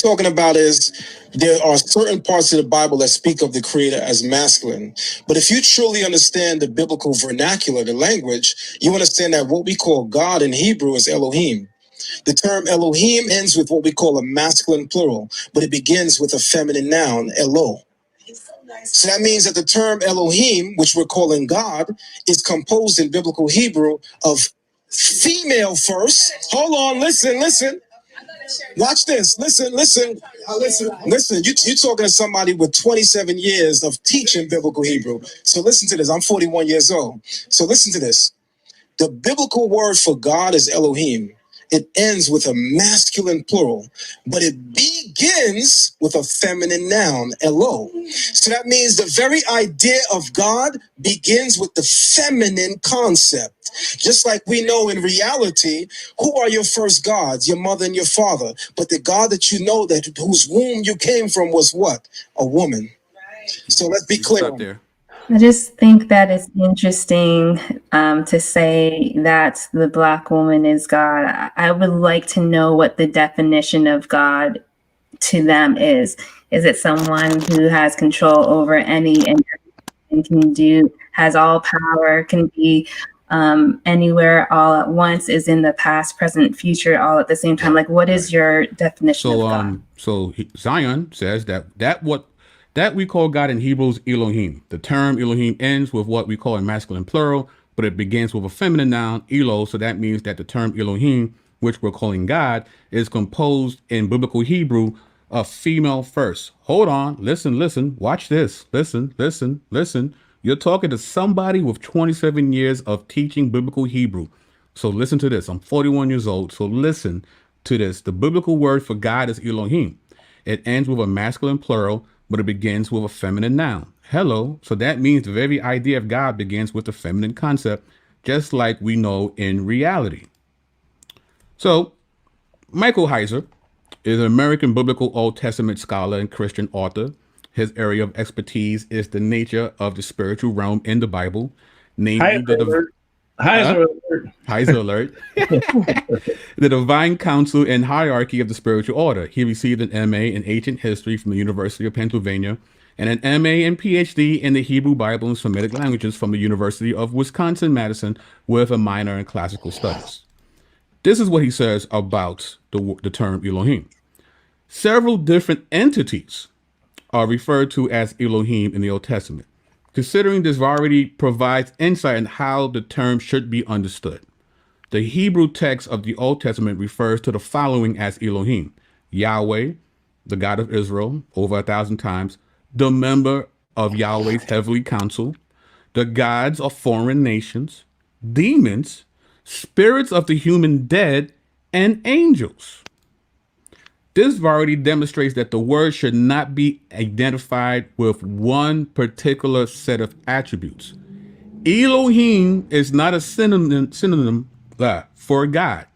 talking about is there are certain parts of the Bible that speak of the Creator as masculine. But if you truly understand the biblical vernacular, the language, you understand that what we call God in Hebrew is Elohim. The term Elohim ends with what we call a masculine plural, but it begins with a feminine noun, Elo. So that means that the term Elohim, which we're calling God, is composed in biblical Hebrew of female first. Hold on, listen. Watch this. Listen. You're talking to somebody with 27 years of teaching biblical Hebrew. So listen to this. I'm 41 years old. So listen to this. The biblical word for God is Elohim. It ends with a masculine plural, but it begins with a feminine noun, Elo. So that means the very idea of God begins with the feminine concept. Just like we know in reality, who are your first gods? Your mother and your father. But the God that you know, that whose womb you came from, was what? A woman. So let's be clear on that. I just think that it's interesting to say that the Black woman is God. I would like to know what the definition of God to them is. Is it someone who has control over any and everything, can do, has all power, can be anywhere all at once, is in the past, present, future, all at the same time? Like, what is your definition of God? So Zion says that we call God in Hebrew is Elohim. The term Elohim ends with what we call a masculine plural, but it begins with a feminine noun, Elo. So that means that the term Elohim, which we're calling God, is composed in biblical Hebrew of female first. Hold on, listen, watch this. Listen. You're talking to somebody with 27 years of teaching biblical Hebrew. So listen to this. I'm 41 years old, so listen to this. The biblical word for God is Elohim. It ends with a masculine plural, but it begins with a feminine noun, hello. So that means the very idea of God begins with the feminine concept, just like we know in reality. So Michael Heiser is an American biblical Old Testament scholar and Christian author. His area of expertise is the nature of the spiritual realm in the Bible, namely Heiser alert. The divine counsel and hierarchy of the spiritual order. He received an MA in ancient history from the University of Pennsylvania and an MA and PhD in the Hebrew Bible and Semitic languages from the University of Wisconsin-Madison with a minor in classical studies. This is what he says about the term Elohim. Several different entities are referred to as Elohim in the Old Testament. Considering this already provides insight on how the term should be understood. The Hebrew text of the Old Testament refers to the following as Elohim: Yahweh, the God of Israel, over 1,000 times, the member of Yahweh's heavenly council, the gods of foreign nations, demons, spirits of the human dead, and angels. This already demonstrates that the word should not be identified with one particular set of attributes. Elohim is not a synonym for God.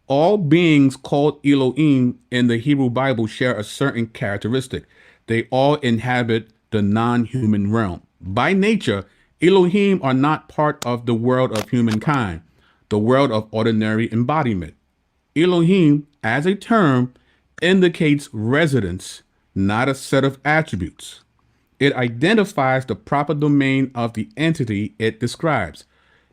All beings called Elohim in the Hebrew Bible share a certain characteristic. They all inhabit the non-human realm. By nature, Elohim are not part of the world of humankind, the world of ordinary embodiment. Elohim, as a term, indicates residence, not a set of attributes. It identifies the proper domain of the entity it describes.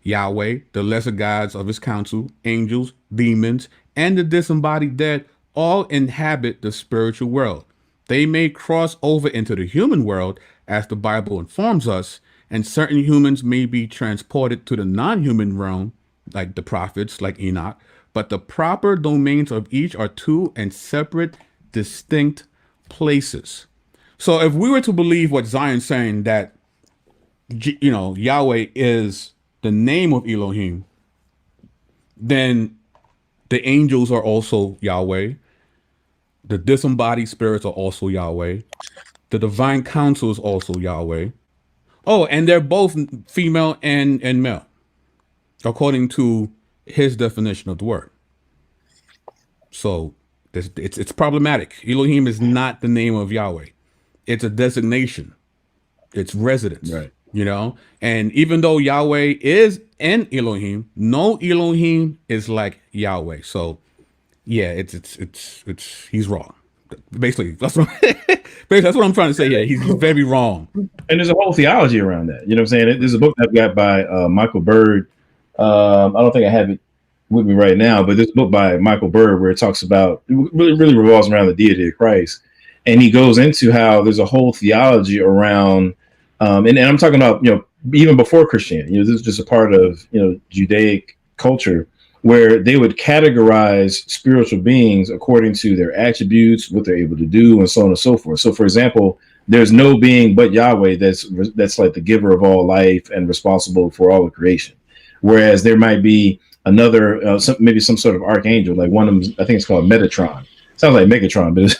Yahweh, the lesser gods of his council, angels, demons, and the disembodied dead all inhabit the spiritual world. They may cross over into the human world, as the Bible informs us, and certain humans may be transported to the non-human realm, like the prophets, like Enoch, but the proper domains of each are two and separate, distinct places. So if we were to believe what Zion's saying, that, Yahweh is the name of Elohim, then the angels are also Yahweh. The disembodied spirits are also Yahweh. The divine council is also Yahweh. Oh, and they're both female and male, according to his definition of the word. So it's problematic. Elohim is not the name of Yahweh. It's a designation. It's residence. Right. And even though Yahweh is an Elohim, no Elohim is like Yahweh. So yeah, it's he's wrong. Basically, that's what I'm trying to say. Yeah, he's very wrong. And there's a whole theology around that. You know what I'm saying? There's a book I've got by Michael Bird. I don't think I have it with me right now, but this book by Michael Bird where it talks about, it really revolves around the deity of Christ. And he goes into how there's a whole theology around, and I'm talking about, even before Christianity, this is just a part of, Judaic culture, where they would categorize spiritual beings according to their attributes, what they're able to do, and so on and so forth. So, for example, there's no being but Yahweh that's like the giver of all life and responsible for all of creation. Whereas there might be another, maybe some sort of archangel, like one of them, I think it's called Metatron. Sounds like Megatron, but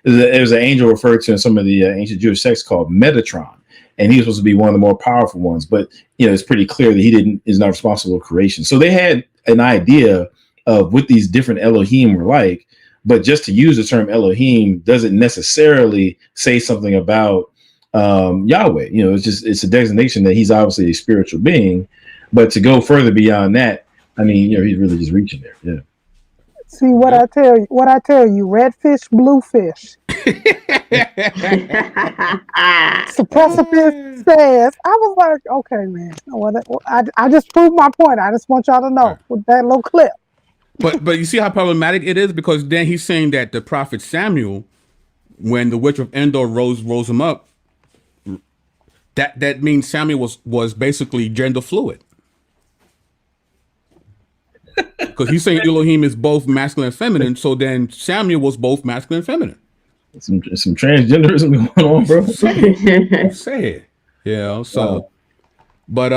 there's an angel referred to in some of the ancient Jewish texts called Metatron. And he's supposed to be one of the more powerful ones. But, it's pretty clear that is not responsible for creation. So they had an idea of what these different Elohim were like. But just to use the term Elohim doesn't necessarily say something about Yahweh. It's a designation that he's obviously a spiritual being. But to go further beyond that, I mean, he's really just reaching there. Yeah. See what I tell you, red fish, blue fish. So precipice says, I was like, okay, man. I just proved my point. I just want y'all to know with that little clip. But you see how problematic it is, because then he's saying that the prophet Samuel, when the witch of Endor rose him up, that means Samuel was basically gender fluid. Because he's saying Elohim is both masculine and feminine, so then Samuel was both masculine and feminine. Some transgenderism going on, bro. Say it. So, but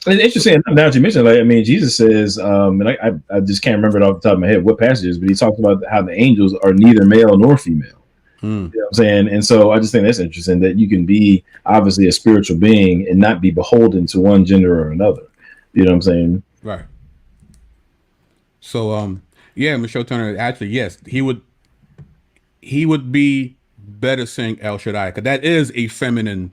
it's interesting now that you mentioned, like, I mean, Jesus says, and I just can't remember it off the top of my head what passages, but he talks about how the angels are neither male nor female. You know what I'm saying? And so I just think that's interesting that you can be obviously a spiritual being and not be beholden to one gender or another. You know what I'm saying? Right. So, Michelle Turner, actually, yes, he would be better saying El Shaddai, because that is a feminine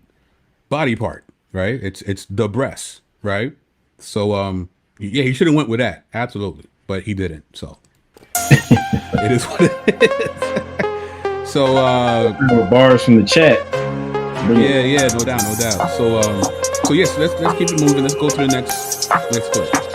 body part, right? It's the breast, right? So, he should have went with that, absolutely, but he didn't. So, it is what it is. So, bars from the chat. Yeah, no doubt. So yes, let's keep it moving. Let's go to the next clip.